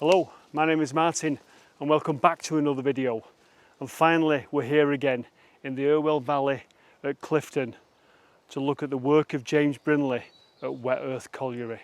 Hello, my name is Martin and welcome back to another video. And finally we're here again in the Irwell Valley at Clifton to look at the work of James Brindley at Wet Earth Colliery.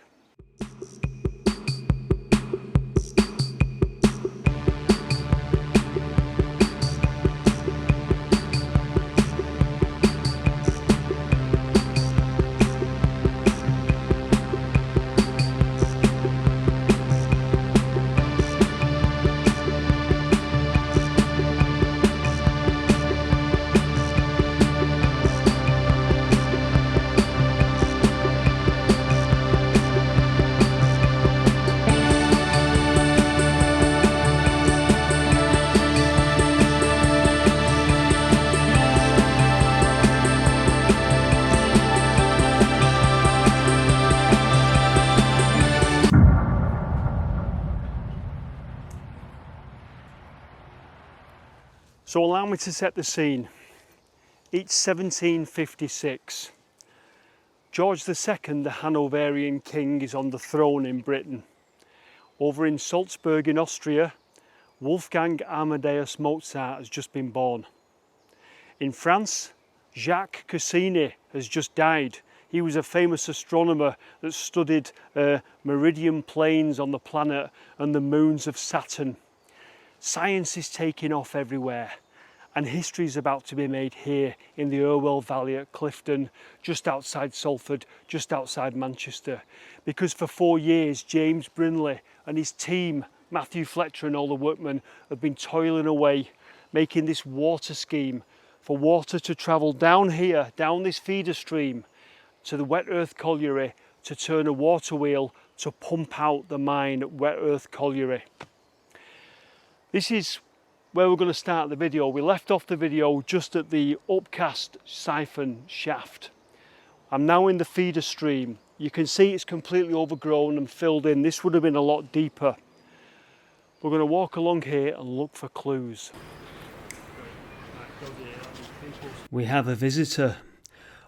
So allow me to set the scene. It's 1756. George II, the Hanoverian king, is on the throne in Britain. Over in Salzburg in Austria, Wolfgang Amadeus Mozart has just been born. In France, Jacques Cassini has just died. He was a famous astronomer that studied meridian planes on the planet and the moons of Saturn. Science is taking off everywhere, and history is about to be made here in the Irwell Valley at Clifton, just outside Salford, just outside Manchester. Because for 4 years, James Brindley and his team, Mathew Fletcher and all the workmen, have been toiling away, making this water scheme for water to travel down here, down this feeder stream, to the Wet Earth Colliery, to turn a water wheel to pump out the mine at Wet Earth Colliery. This is where we're going to start the video. We left off the video just at the upcast siphon shaft. I'm now in the feeder stream. You can see it's completely overgrown and filled in. This would have been a lot deeper. We're going to walk along here and look for clues. We have a visitor.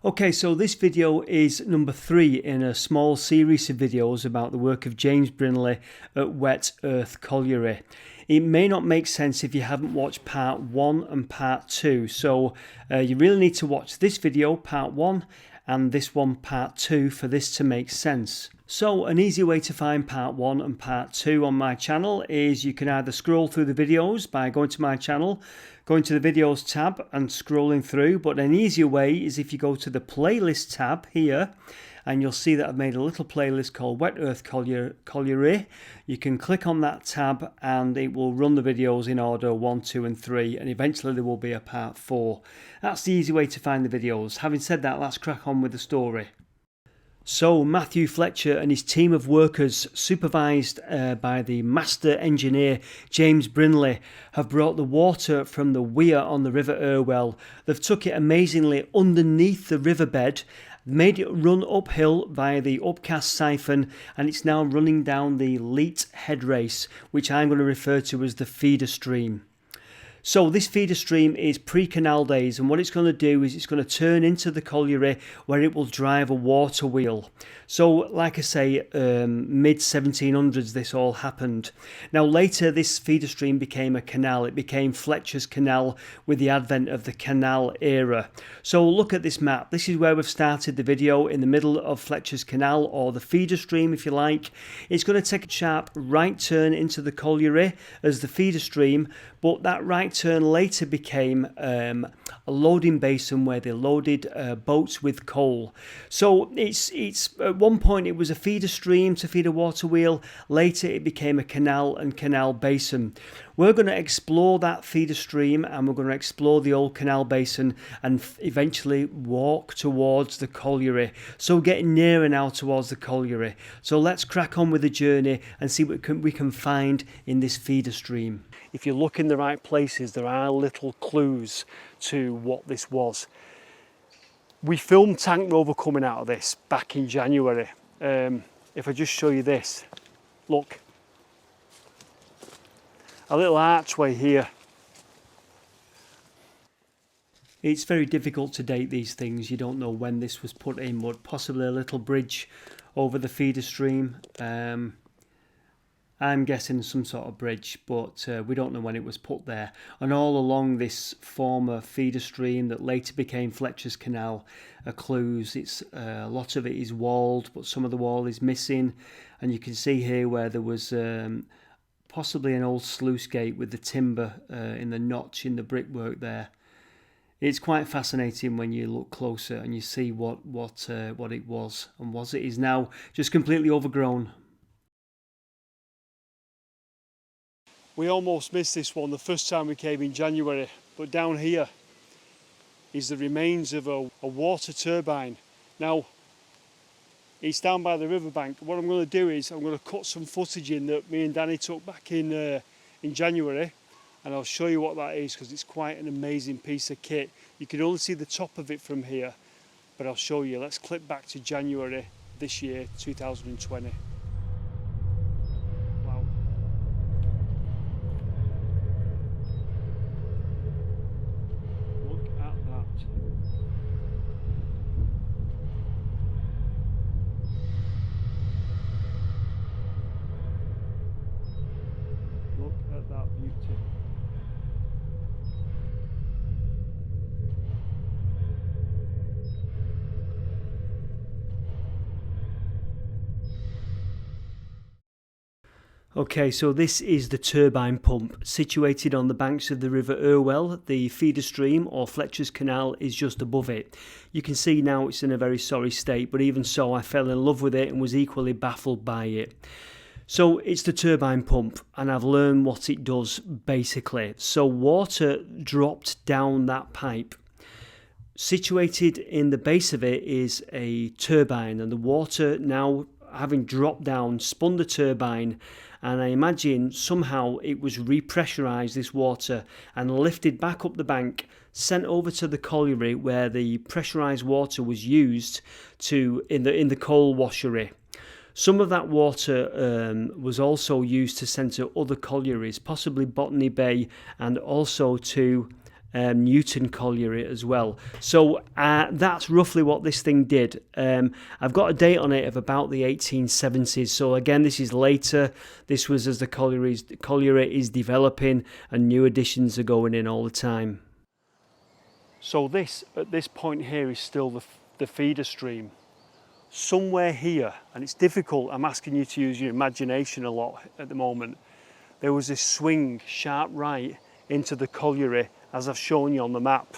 Okay, so this video is number 3 in a small series of videos about the work of James Brindley at Wet Earth Colliery. It may not make sense if you haven't watched part 1 and part 2, so you really need to watch this video, part 1, and this one, part 2, for this to make sense. So an easy way to find part 1 and part 2 on my channel is you can either scroll through the videos by going to my channel, going to the videos tab and scrolling through, but an easier way is if you go to the playlist tab here, and you'll see that I've made a little playlist called Wet Earth Colliery. You can click on that tab and it will run the videos in order 1, 2 and 3, and eventually there will be a part 4. That's the easy way to find the videos. Having said that, let's crack on with the story. So Mathew Fletcher and his team of workers, supervised by the master engineer James Brindley, have brought the water from the weir on the River Irwell. They've took it amazingly underneath the riverbed, made it run uphill via the upcast siphon, and it's now running down the Leat head race, which I'm going to refer to as the feeder stream. So this feeder stream is pre-canal days, and what it's going to do is it's going to turn into the colliery where it will drive a water wheel. So like I say, mid-1700s this all happened. Now later this feeder stream became a canal. It became Fletcher's Canal with the advent of the Canal era. So look at this map. This is where we've started the video, in the middle of Fletcher's Canal, or the feeder stream if you like. It's going to take a sharp right turn into the colliery as the feeder stream, but that right turn later became a loading basin where they loaded boats with coal. So it's at one point it was a feeder stream to feed a water wheel. Later it became a canal and canal basin. We're going to explore that feeder stream, and we're going to explore the old canal basin and eventually walk towards the colliery. So getting nearer now towards the colliery. So let's crack on with the journey and see what we can find in this feeder stream. If you look in the right places, there are little clues to what this was. We filmed Tank Rover coming out of this back in January. If I just show you this, look. A little archway here. It's very difficult to date these things. You don't know when this was put in, but possibly a little bridge over the feeder stream. I'm guessing some sort of bridge, but we don't know when it was put there. And all along this former feeder stream that later became Fletcher's Canal are clues. It's a lot of it is walled, but some of the wall is missing. And you can see here where there was possibly an old sluice gate with the timber in the notch in the brickwork there. It's quite fascinating when you look closer and you see what it was and what it is now, just completely overgrown. We almost missed this one the first time we came in January, but down here is the remains of a water turbine. Now, it's down by the riverbank. What I'm going to do is I'm going to cut some footage in that me and Danny took back in January, and I'll show you what that is because it's quite an amazing piece of kit. You can only see the top of it from here, but I'll show you. Let's clip back to January this year, 2020. Okay, so this is the turbine pump situated on the banks of the River Irwell. The feeder stream or Fletcher's Canal is just above it. You can see now it's in a very sorry state, but even so I fell in love with it and was equally baffled by it. So it's the turbine pump, and I've learned what it does basically. So water dropped down that pipe. Situated in the base of it is a turbine, and the water now, having dropped down, spun the turbine, and I imagine somehow it was repressurised, this water, and lifted back up the bank, sent over to the colliery where the pressurised water was used in the coal washery. Some of that water was also used to send to other collieries, possibly Botany Bay, and also to Newton Colliery as well. So that's roughly what this thing did. I've got a date on it of about the 1870s. So again, this is later. This was as the colliery is developing and new additions are going in all the time. So this, at this point here, is still the feeder stream. Somewhere here, and it's difficult, I'm asking you to use your imagination a lot at the moment, there was this swing sharp right into the colliery, as I've shown you on the map.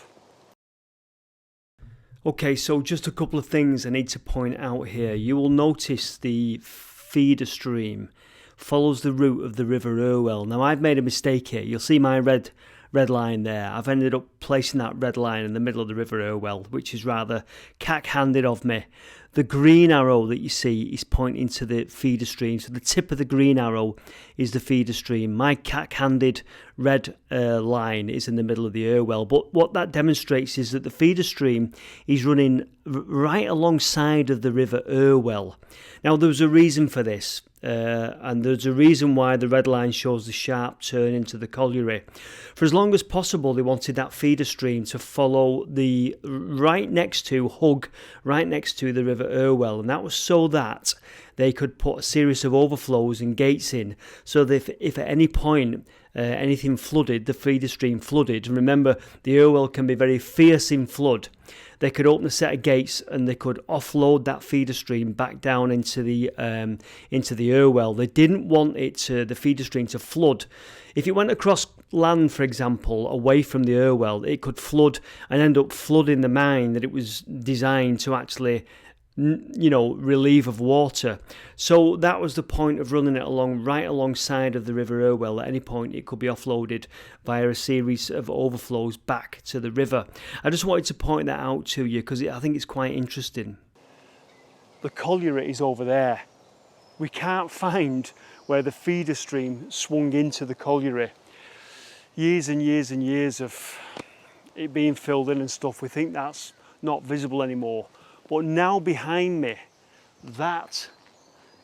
Okay, so just a couple of things I need to point out here. You will notice the feeder stream follows the route of the River Irwell. Now I've made a mistake here. You'll see my red line there. I've ended up placing that red line in the middle of the River Irwell, which is rather cack-handed of me. The green arrow that you see is pointing to the feeder stream. So the tip of the green arrow is the feeder stream. My cack-handed red line is in the middle of the Irwell. But what that demonstrates is that the feeder stream is running right alongside of the River Irwell. Now there's a reason for this. And there's a reason why the red line shows the sharp turn into the colliery. For as long as possible, they wanted that feeder stream to follow right next to the River Irwell, and that was so that they could put a series of overflows and gates in, so that if at any point anything flooded, the feeder stream flooded. And remember, the Irwell can be very fierce in flood. They could open a set of gates and they could offload that feeder stream back down into the Irwell. They didn't want the feeder stream to flood. If it went across land, for example, away from the Irwell, it could flood and end up flooding the mine that it was designed to actually, relieve of water. So that was the point of running it right alongside of the River Irwell. At any point it could be offloaded via a series of overflows back to the river. I just wanted to point that out to you because I think it's quite interesting. The colliery is over there. We can't find where the feeder stream swung into the colliery. Years and years and years of it being filled in and stuff, we think that's not visible anymore. But now behind me, that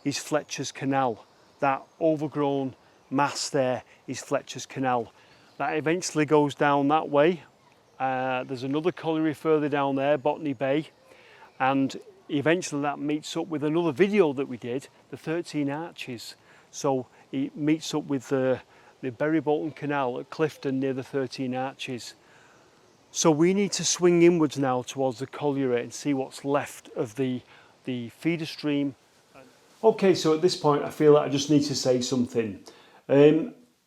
is Fletcher's Canal. That overgrown mass there is Fletcher's Canal. That eventually goes down that way. There's another colliery further down there, Botany Bay. And eventually that meets up with another video that we did, the 13 Arches. So it meets up with the Bury-Bolton Canal at Clifton near the 13 Arches. So we need to swing inwards now towards the colliery and see what's left of the feeder stream. Okay, so at this point I feel like I just need to say something.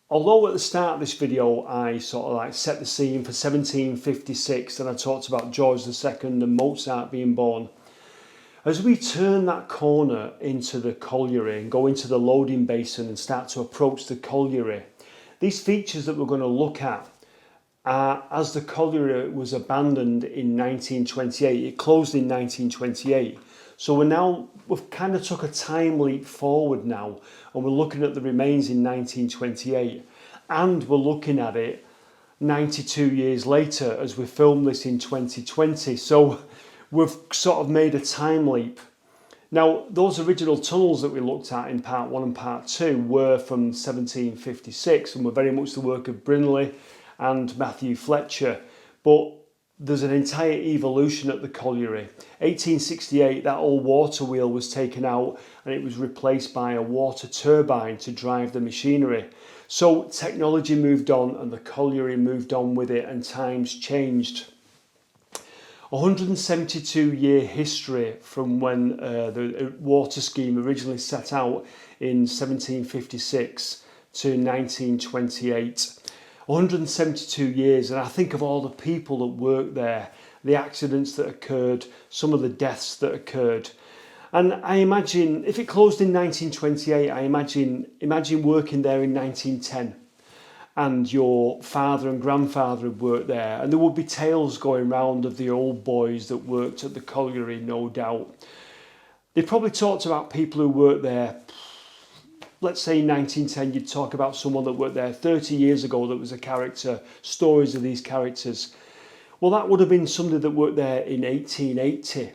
Although at the start of this video I sort of like set the scene for 1756 and I talked about George II and Mozart being born, as we turn that corner into the colliery and go into the loading basin and start to approach the colliery, these features that we're going to look at are, as the colliery was abandoned in 1928, it closed in 1928. So we've kind of took a time leap forward now, and we're looking at the remains in 1928, and we're looking at it 92 years later as we film this in 2020. So we've sort of made a time leap. Now, those original tunnels that we looked at in part 1 and part 2 were from 1756 and were very much the work of Brindley and Mathew Fletcher, but there's an entire evolution at the colliery. 1868, that old water wheel was taken out and it was replaced by a water turbine to drive the machinery. So technology moved on and the colliery moved on with it, and times changed. 172-year history from when the water scheme originally set out in 1756 to 1928. 172 years, and I think of all the people that worked there, the accidents that occurred, some of the deaths that occurred. And I imagine, if it closed in 1928, I imagine working there in 1910. And your father and grandfather had worked there, and there would be tales going round of the old boys that worked at the colliery, no doubt. They probably talked about people who worked there. Let's say in 1910 you'd talk about someone that worked there 30 years ago that was a character, stories of these characters. Well, that would have been somebody that worked there in 1880.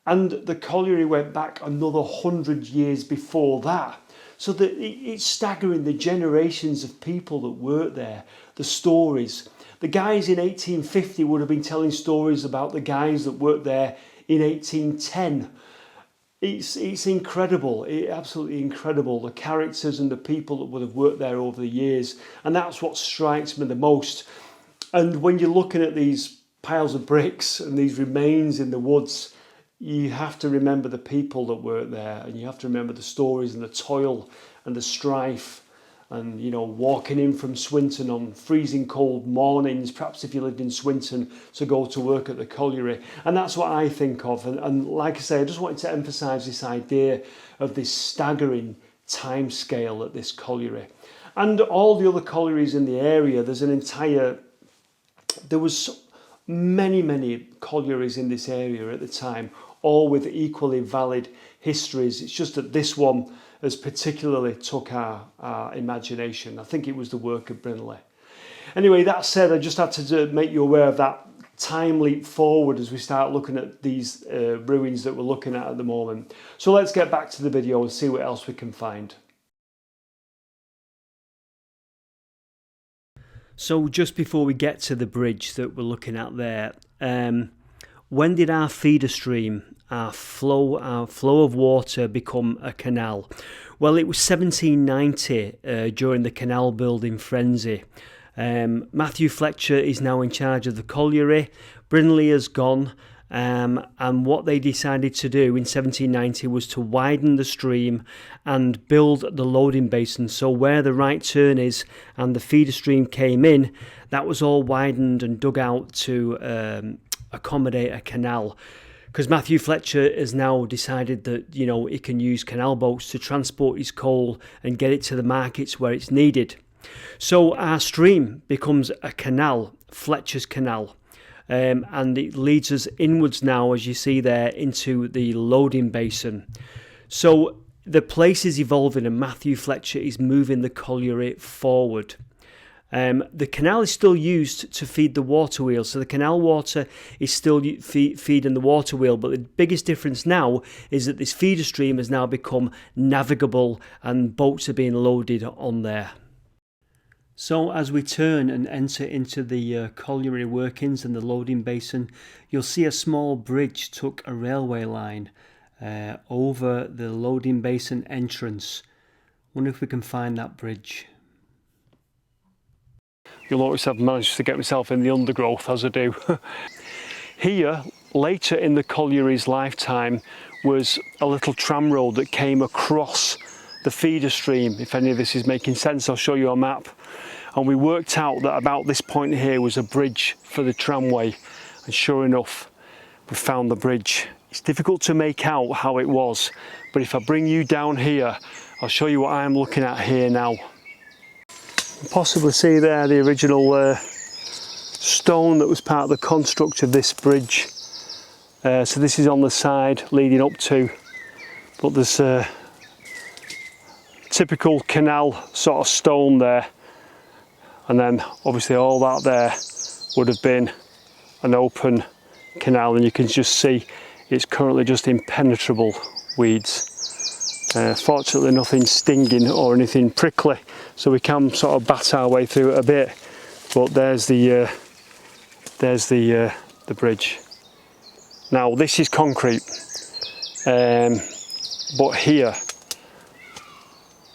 And the colliery went back another 100 years before that. So that it's staggering, the generations of people that worked there, the stories. The guys in 1850 would have been telling stories about the guys that worked there in 1810. It's incredible, absolutely incredible, the characters and the people that would have worked there over the years. And that's what strikes me the most. And when you're looking at these piles of bricks and these remains in the woods, you have to remember the people that worked there, and you have to remember the stories and the toil and the strife, and walking in from Swinton on freezing cold mornings, perhaps if you lived in Swinton, to go to work at the colliery. And that's what I think of. And like I say, I just wanted to emphasise this idea of this staggering time scale at this colliery. And all the other collieries in the area, there was many collieries in this area at the time, all with equally valid histories. It's just that this one has particularly took our imagination. I think it was the work of Brindley. Anyway, that said, I just had to make you aware of that time leap forward as we start looking at these ruins that we're looking at the moment. So let's get back to the video and see what else we can find. So just before we get to the bridge that we're looking at there, when did our feeder stream, our flow of water become a canal? Well, it was 1790 during the canal building frenzy. Mathew Fletcher is now in charge of the colliery. Brindley has gone. And what they decided to do in 1790 was to widen the stream and build the loading basin. So where the right turn is and the feeder stream came in, that was all widened and dug out to accommodate a canal. Because Mathew Fletcher has now decided that, he can use canal boats to transport his coal and get it to the markets where it's needed. So our stream becomes a canal, Fletcher's Canal. And it leads us inwards now, as you see there, into the loading basin. So the place is evolving and Mathew Fletcher is moving the colliery forward. The canal is still used to feed the water wheel, so the canal water is still feeding the water wheel, but the biggest difference now is that this feeder stream has now become navigable and boats are being loaded on there. So as we turn and enter into the colliery workings and the loading basin, you'll see a small bridge took a railway line over the loading basin entrance. Wonder if we can find that bridge. You'll notice I've managed to get myself in the undergrowth as I do. Here, later in the colliery's lifetime, was a little tram road that came across the feeder stream. If any of this is making sense, I'll show you a map. And we worked out that about this point here was a bridge for the tramway. And sure enough, we found the bridge. It's difficult to make out how it was, but if I bring you down here, I'll show you what I'm looking at here now. Possibly see there the original stone that was part of the construct of this bridge. So this is on the side leading up to, but there's a typical canal sort of stone there, and then obviously all that there would have been an open canal, and you can just see it's currently just impenetrable weeds. Fortunately nothing stinging or anything prickly, so we can sort of bat our way through it a bit. But there's the bridge. Now this is concrete, but here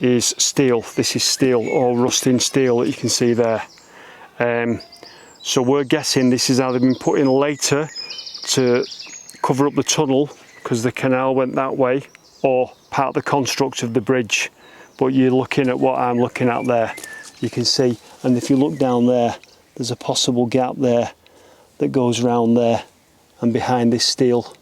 is steel. This is steel, or rusting steel that you can see there. So we're guessing this has either been put in later to cover up the tunnel because the canal went that way, or part of the construct of the bridge. But you're looking at what I'm looking at there, you can see, and if you look down there, there's a possible gap there that goes round there and behind this steel.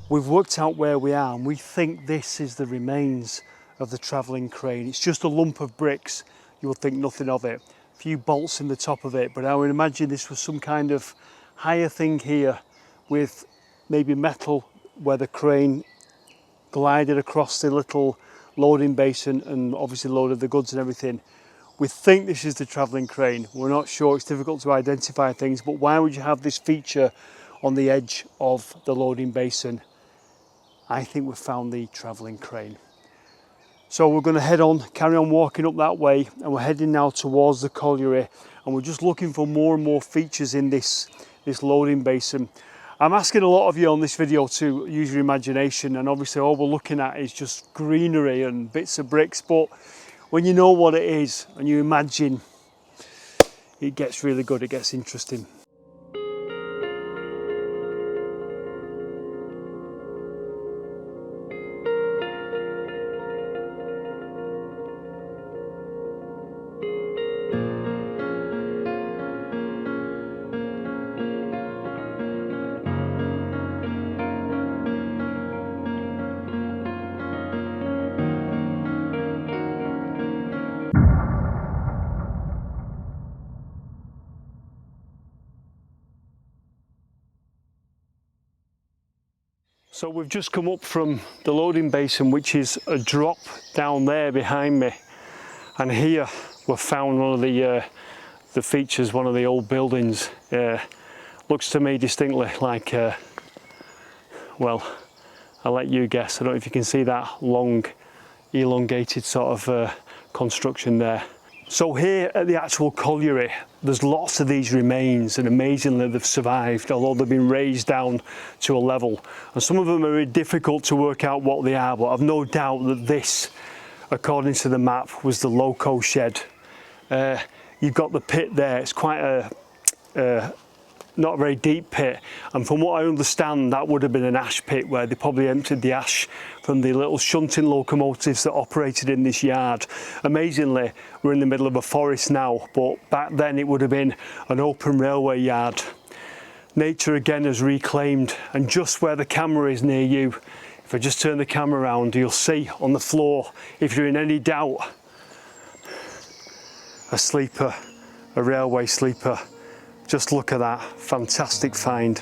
We've worked out where we are, and we think this is the remains of the travelling crane. It's just a lump of bricks. You would think nothing of it. A few bolts in the top of it, but I would imagine this was some kind of higher thing here with maybe metal where the crane glided across the little loading basin and obviously loaded the goods and everything. We think this is the travelling crane. We're not sure, it's difficult to identify things, but why would you have this feature on the edge of the loading basin? I think we've found the travelling crane. So we're going to head on, carry on walking up that way, and we're heading now towards the colliery, and we're just looking for more and more features in this loading basin. I'm asking a lot of you on this video to use your imagination, and obviously all we're looking at is just greenery and bits of bricks, but when you know what it is and you imagine, it gets really good, it gets interesting. So we've just come up from the loading basin, which is a drop down there behind me, and here we've found one of the features, one of the old buildings. Looks to me distinctly like, well, I'll let you guess. I don't know if you can see that long, elongated sort of construction there. So here at the actual colliery, there's lots of these remains, and amazingly they've survived, although they've been raised down to a level. And some of them are really difficult to work out what they are, but I've no doubt that this, according to the map, was the loco shed. You've got the pit there, it's quite a not a very deep pit, and from what I understand that would have been an ash pit where they probably emptied the ash from the little shunting locomotives that operated in this yard. Amazingly, we're in the middle of a forest now, but back then it would have been an open railway yard. Nature again has reclaimed, and just where the camera is near you, if I just turn the camera around, you'll see on the floor, if you're in any doubt, a sleeper, a railway sleeper. Just look at that, fantastic find.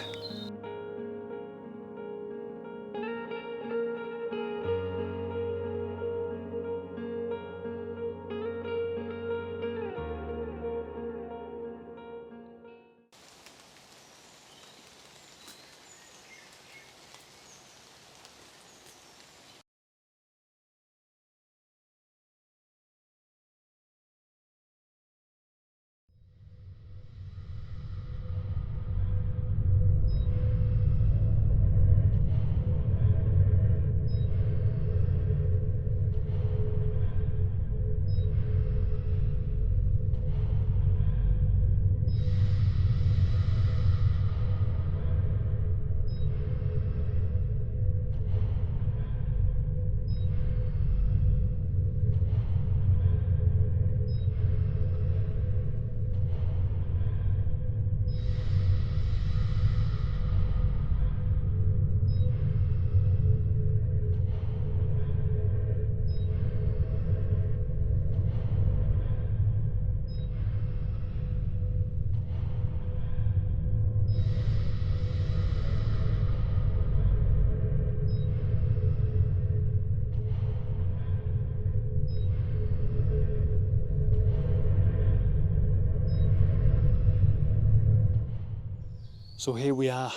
So here we are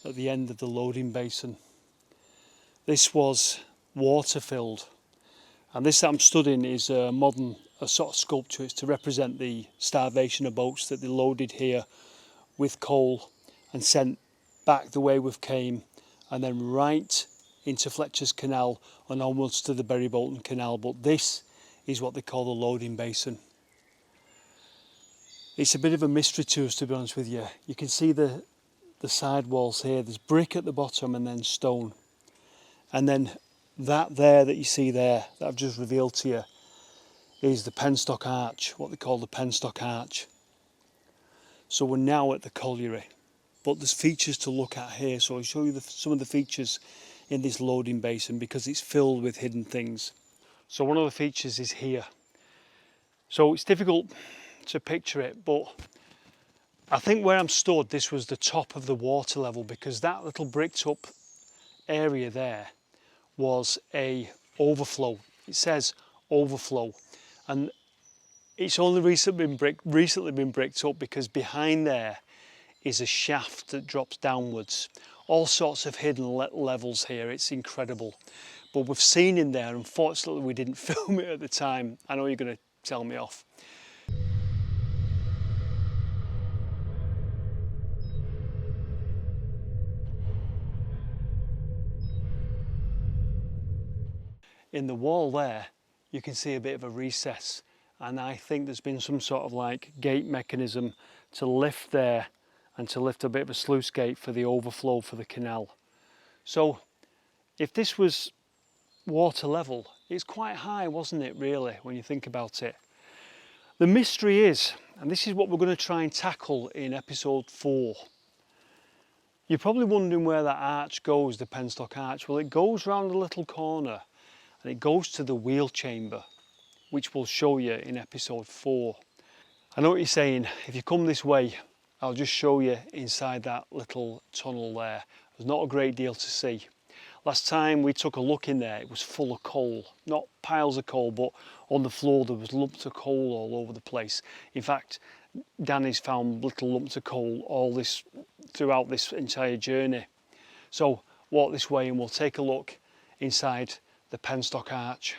at the end of the loading basin. This was water filled, and this that I'm studying is a sort of sculpture. It's to represent the starvation of boats that they loaded here with coal and sent back the way we've came, and then right into Fletchers Canal and onwards to the Bury Bolton Canal. But this is what they call the loading basin. It's a bit of a mystery to us, to be honest with you. You can see the side walls here. There's brick at the bottom and then stone. And then that there that you see there, that I've just revealed to you, is the penstock arch, what they call the penstock arch. So we're now at the colliery, but there's features to look at here. So I'll show you some of the features in this loading basin because it's filled with hidden things. So one of the features is here. So it's difficult to picture it, but I think where I'm stood, this was the top of the water level, because that little bricked up area there was a overflow. It says overflow, and it's only recently been bricked up because behind there is a shaft that drops downwards. All sorts of hidden levels here. It's incredible. But we've seen in there, unfortunately we didn't film it at the time. I know you're going to tell me off. In the wall there, you can see a bit of a recess, and I think there's been some sort of like gate mechanism to lift there and to lift a bit of a sluice gate for the overflow for the canal. So if this was water level, it's quite high, wasn't it, really, when you think about it? The mystery is, and this is what we're going to try and tackle in episode 4. You're probably wondering where that arch goes, the penstock arch. Well, it goes round a little corner and it goes to the wheel chamber, which we'll show you in episode 4. I know what you're saying. If you come this way, I'll just show you inside that little tunnel there. There's not a great deal to see. Last time we took a look in there, it was full of coal. Not piles of coal, but on the floor there was lumps of coal all over the place. In fact, Danny's found little lumps of coal throughout this entire journey. So walk this way and we'll take a look inside the penstock arch.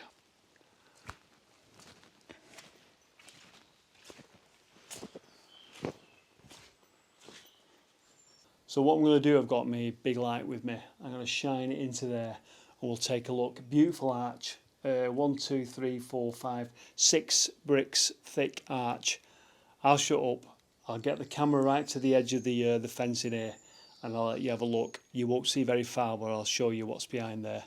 So what I'm going to do, I've got my big light with me. I'm going to shine it into there and we'll take a look. Beautiful arch. 1, 2, 3, 4, 5, 6 bricks thick arch. I'll shut up. I'll get the camera right to the edge of the fencing here and I'll let you have a look. You won't see very far, but I'll show you what's behind there.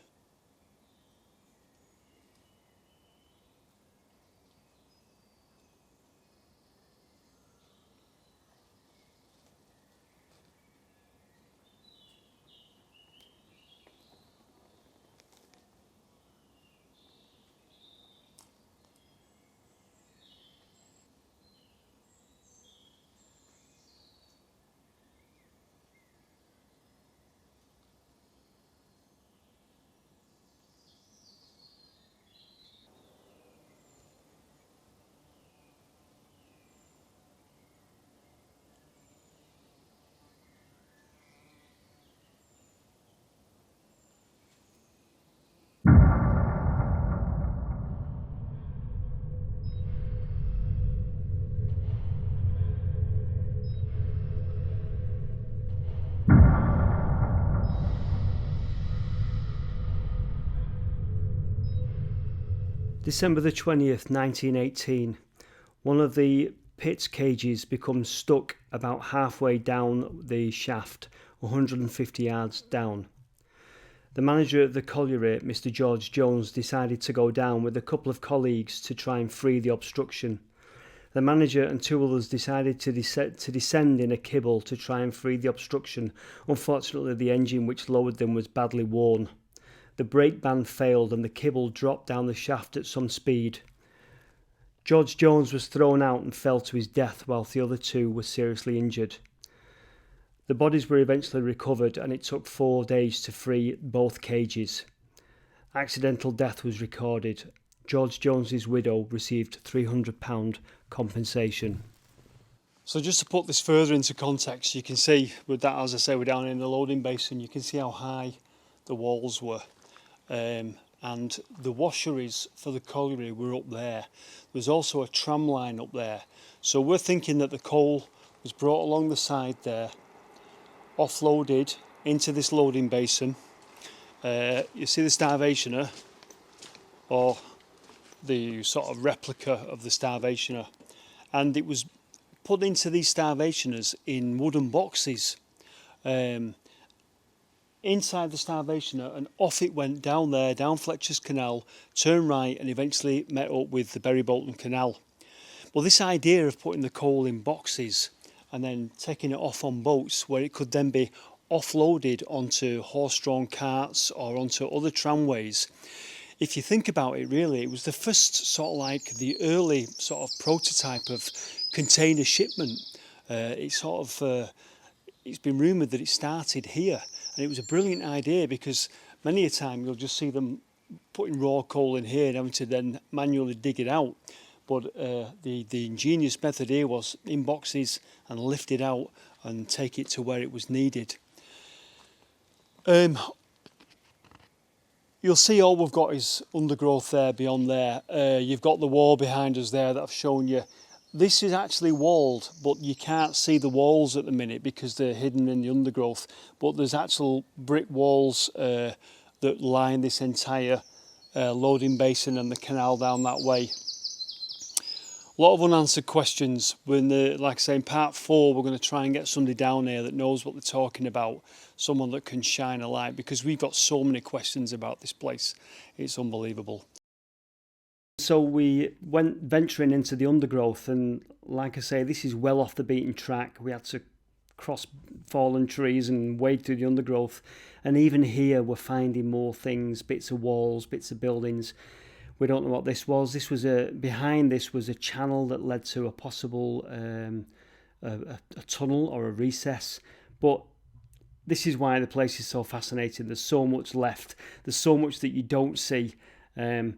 December the 20th, 1918, one of the pit cages becomes stuck about halfway down the shaft, 150 yards down. The manager of the colliery, Mr. George Jones, decided to go down with a couple of colleagues to try and free the obstruction. The manager and 2 others decided to descend in a kibble to try and free the obstruction. Unfortunately, the engine which lowered them was badly worn. The brake band failed and the kibble dropped down the shaft at some speed. George Jones was thrown out and fell to his death, whilst the other 2 were seriously injured. The bodies were eventually recovered and it took 4 days to free both cages. Accidental death was recorded. George Jones's widow received £300 compensation. So just to put this further into context, you can see with that, as I say, we're down in the loading basin, you can see how high the walls were. And the washeries for the colliery were up there. There's also a tram line up there. So we're thinking that the coal was brought along the side there, offloaded into this loading basin. You see the starvationer, or the sort of replica of the starvationer, and it was put into these starvationers in wooden boxes inside the starvationer, and off it went down there, down Fletchers Canal, turned right, and eventually met up with the Bury Bolton Canal. Well, this idea of putting the coal in boxes and then taking it off on boats where it could then be offloaded onto horse-drawn carts or onto other tramways, if you think about it, really, it was the first sort of like the early sort of prototype of container shipment. It's been rumoured that it started here, and it was a brilliant idea because many a time you'll just see them putting raw coal in here and having to then manually dig it out. But the ingenious method here was in boxes and lift it out and take it to where it was needed. You'll see all we've got is undergrowth there beyond there. You've got the wall behind us there that I've shown you. This is actually walled, but you can't see the walls at the minute because they're hidden in the undergrowth. But there's actual brick walls that line this entire loading basin and the canal down that way. A lot of unanswered questions. Like I say, in part 4, we're going to try and get somebody down here that knows what they're talking about, someone that can shine a light, because we've got so many questions about this place. It's unbelievable. So we went venturing into the undergrowth, and like I say, this is well off the beaten track. We had to cross fallen trees and wade through the undergrowth, and even here we're finding more things, bits of walls, bits of buildings. We don't know what this was. Behind this was a channel that led to a possible a tunnel or a recess. But this is why the place is so fascinating. There's so much left. There's so much that you don't see, and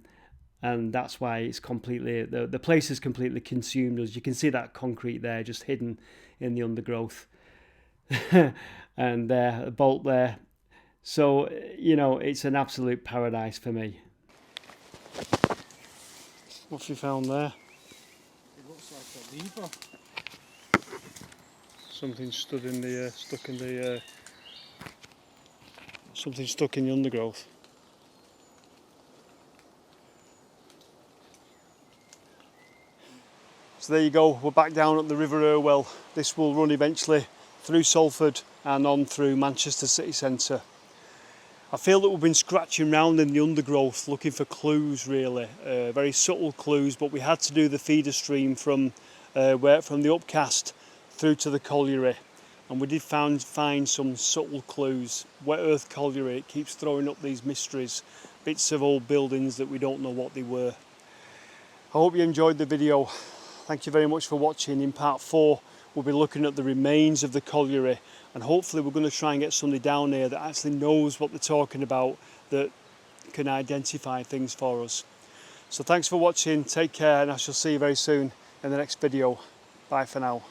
that's why it's completely the place is completely consumed us. You can see that concrete there, just hidden in the undergrowth, and a bolt there. So it's an absolute paradise for me. What have you found there? It looks like a lever. Something stuck in the undergrowth. So there you go, we're back down at the River Irwell. This will run eventually through Salford and on through Manchester city centre. I feel that we've been scratching around in the undergrowth looking for clues, really, very subtle clues, but we had to do the feeder stream from the upcast through to the colliery, and we did find some subtle clues. Wet Earth Colliery, it keeps throwing up these mysteries, bits of old buildings that we don't know what they were. I hope you enjoyed the video. Thank you very much for watching. In part 4 we'll be looking at the remains of the colliery, and hopefully we're going to try and get somebody down here that actually knows what they're talking about, that can identify things for us. So thanks for watching, take care, and I shall see you very soon in the next video. Bye for now.